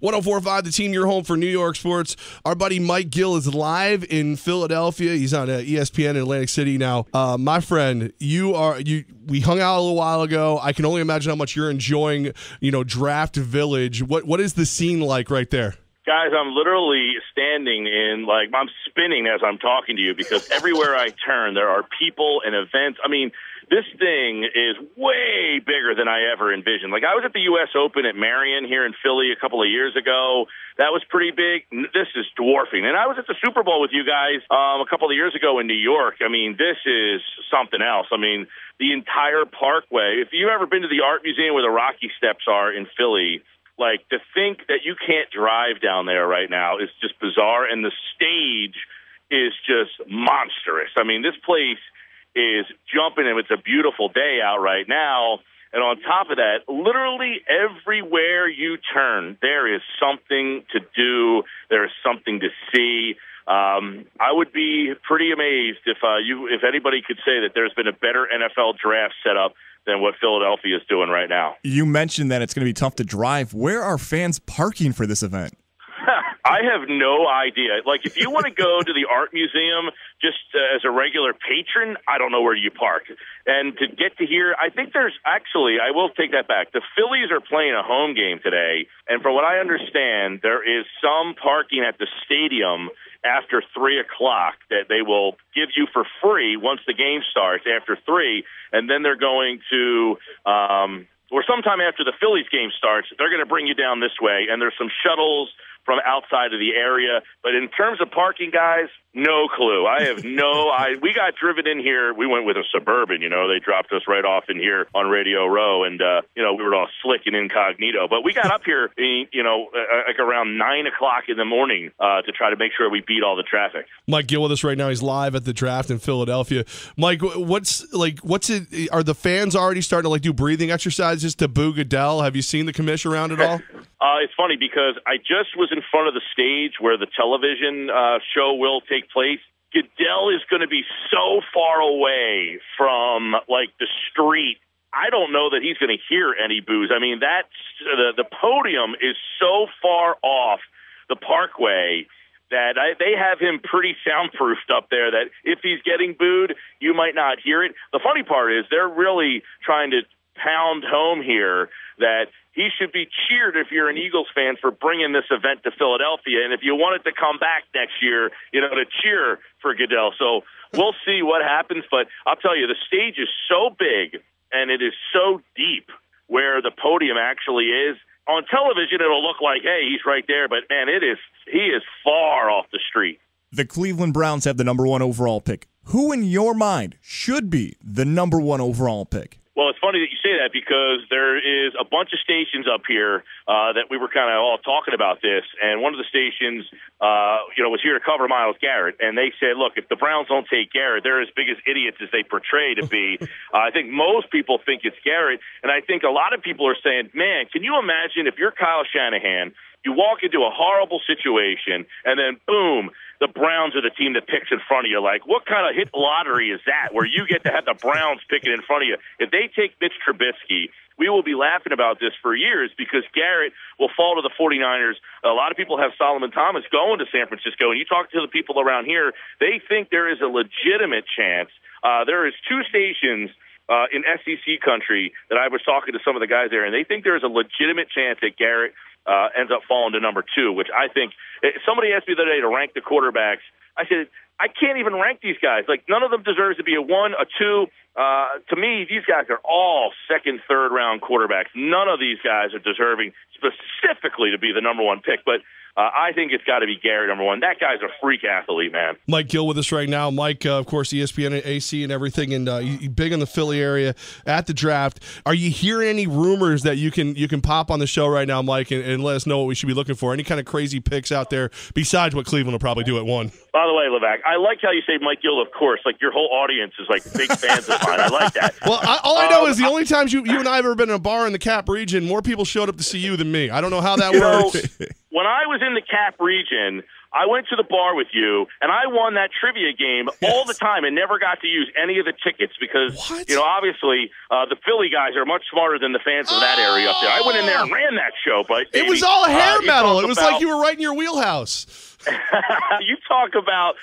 104.5, the team, your home for New York sports. Our buddy Mike Gill is live in Philadelphia. He's on ESPN in Atlantic City now. My friend, we hung out a little while ago. I can only imagine how much you're enjoying, Draft Village. What is the scene like right there? Guys, I'm literally standing I'm spinning as I'm talking to you because everywhere I turn, there are people and events. I mean, this thing is way bigger than I ever envisioned. I was at the U.S. Open at Marion here in Philly a couple of years ago. That was pretty big. This is dwarfing. And I was at the Super Bowl with you guys a couple of years ago in New York. I mean, this is something else. I mean, the entire Parkway. If you've ever been to the Art Museum where the Rocky Steps are in Philly, to think that you can't drive down there right now is just bizarre. And the stage is just monstrous. I mean, this place is jumping, and it's a beautiful day out right now. And on top of that, literally everywhere you turn, there is something to do. There is something to see. I would be pretty amazed if anybody could say that there's been a better NFL draft setup than what Philadelphia is doing right now. You mentioned that it's going to be tough to drive. Where are fans parking for this event? I have no idea. If you want to go to the art museum just as a regular patron, I don't know where you park. And to get to here, I think I will take that back. The Phillies are playing a home game today, and from what I understand, there is some parking at the stadium after 3 o'clock that they will give you for free once the game starts after 3, and then they're going to or sometime after the Phillies game starts, they're going to bring you down this way, and there's some shuttles from outside of the area. But in terms of parking, guys, no clue. I have we got driven in here. We went with a Suburban, they dropped us right off in here on Radio Row, and, we were all slick and incognito. But we got up here, around 9 o'clock in the morning to try to make sure we beat all the traffic. Mike Gill with us right now. He's live at the draft in Philadelphia. Mike, what's it? Are the fans already starting to do breathing exercises to boo Goodell? Have you seen the commish around at all? It's funny because I just was in front of the stage where the television show will take place. Goodell is going to be so far away from the street. I don't know that he's going to hear any boos. I mean, that's the podium is so far off the Parkway that they have him pretty soundproofed up there that if he's getting booed, you might not hear it. The funny part is they're really trying to pound home here that he should be cheered if you're an Eagles fan for bringing this event to Philadelphia. And if you want it to come back next year, to cheer for Goodell. So we'll see what happens. But I'll tell you, the stage is so big and it is so deep where the podium actually is. On television, it'll look like, hey, he's right there. But, man, he is far off the street. The Cleveland Browns have the number 1 overall pick. Who, in your mind, should be the number 1 overall pick? Well, it's funny that you say that because there is a bunch of stations up here that we were kind of all talking about this, and one of the stations, was here to cover Myles Garrett, and they said, look, if the Browns don't take Garrett, they're as big as idiots as they portray to be. I think most people think it's Garrett, and I think a lot of people are saying, man, can you imagine if you're Kyle Shanahan, you walk into a horrible situation, and then, boom, the Browns are the team that picks in front of you. What kind of hit lottery is that where you get to have the Browns picking in front of you? If they take Mitch Trubisky, we will be laughing about this for years because Garrett will fall to the 49ers. A lot of people have Solomon Thomas going to San Francisco, and you talk to the people around here, they think there is a legitimate chance. There is 2 stations in SEC country that I was talking to some of the guys there, and they think there is a legitimate chance that Garrett ends up falling to number 2, which I think somebody asked me the other day to rank the quarterbacks. I said, I can't even rank these guys. None of them deserves to be a 1, a 2. To me, these guys are all second, third round quarterbacks. None of these guys are deserving specifically to be the number 1 pick. But I think it's got to be Garrett, number 1. That guy's a freak athlete, man. Mike Gill with us right now. Mike, of course, ESPN and AC and everything, and big in the Philly area at the draft. Are you hearing any rumors that you can pop on the show right now, Mike, and let us know what we should be looking for? Any kind of crazy picks out there besides what Cleveland will probably do at 1? By the way, Levack, I like how you say Mike Gill, of course. Your whole audience is big fans of mine. I like that. Well, all I know is the only times you and I have ever been in a bar in the Cap region, more people showed up to see you than me. I don't know how that works. When I was in the Cap region, I went to the bar with you, and I won that trivia game all the time and never got to use any of the tickets because, obviously the Philly guys are much smarter than the fans of that area up there. I went in there and ran that show, but it was all hair metal. It was like you were right in your wheelhouse. You talk about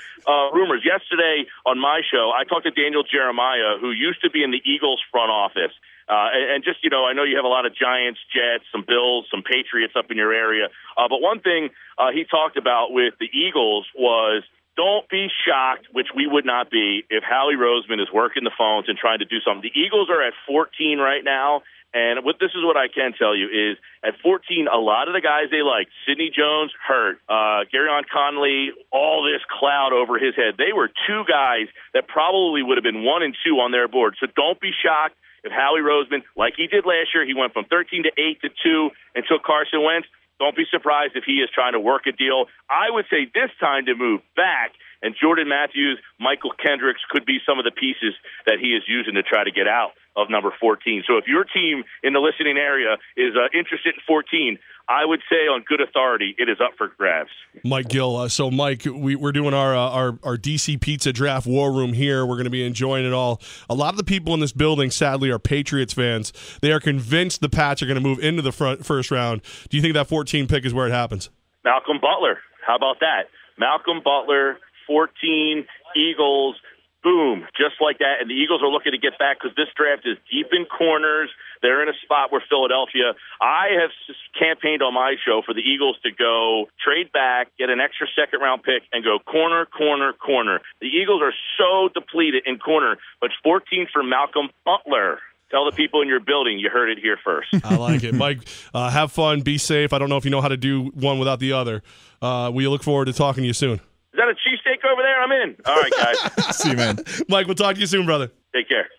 rumors. Yesterday on my show, I talked to Daniel Jeremiah, who used to be in the Eagles front office. And just, I know you have a lot of Giants, Jets, some Bills, some Patriots up in your area. But one thing he talked about with the Eagles was don't be shocked, which we would not be, if Howie Roseman is working the phones and trying to do something. The Eagles are at 14 right now. And this is what I can tell you is at 14, a lot of the guys they like, Sidney Jones hurt, Garyon Conley, all this cloud over his head. They were two guys that probably would have been 1 and 2 on their board. So don't be shocked if Howie Roseman, like he did last year, he went from 13 to 8 to 2 and took Carson Wentz. Don't be surprised if he is trying to work a deal. I would say this time to move back, and Jordan Matthews, Michael Kendricks could be some of the pieces that he is using to try to get out of number 14. So if your team in the listening area is interested in 14, I would say on good authority it is up for grabs. Mike Gill. So, Mike, we're doing our DC Pizza Draft War Room here. We're going to be enjoying it all. A lot of the people in this building, sadly, are Patriots fans. They are convinced the Pats are going to move into the first round. Do you think that 14 pick is where it happens? Malcolm Butler. How about that? Malcolm Butler, 14, Eagles. Boom, just like that. And the Eagles are looking to get back because this draft is deep in corners. They're in a spot where Philadelphia, I have campaigned on my show for the Eagles to go trade back, get an extra second-round pick, and go corner, corner, corner. The Eagles are so depleted in corner, but 14 for Malcolm Butler. Tell the people in your building you heard it here first. I like it. Mike, have fun, be safe. I don't know if you know how to do one without the other. We look forward to talking to you soon. Is that a cheesesteak over there? I'm in. All right, guys. See you, man. Mike, we'll talk to you soon, brother. Take care.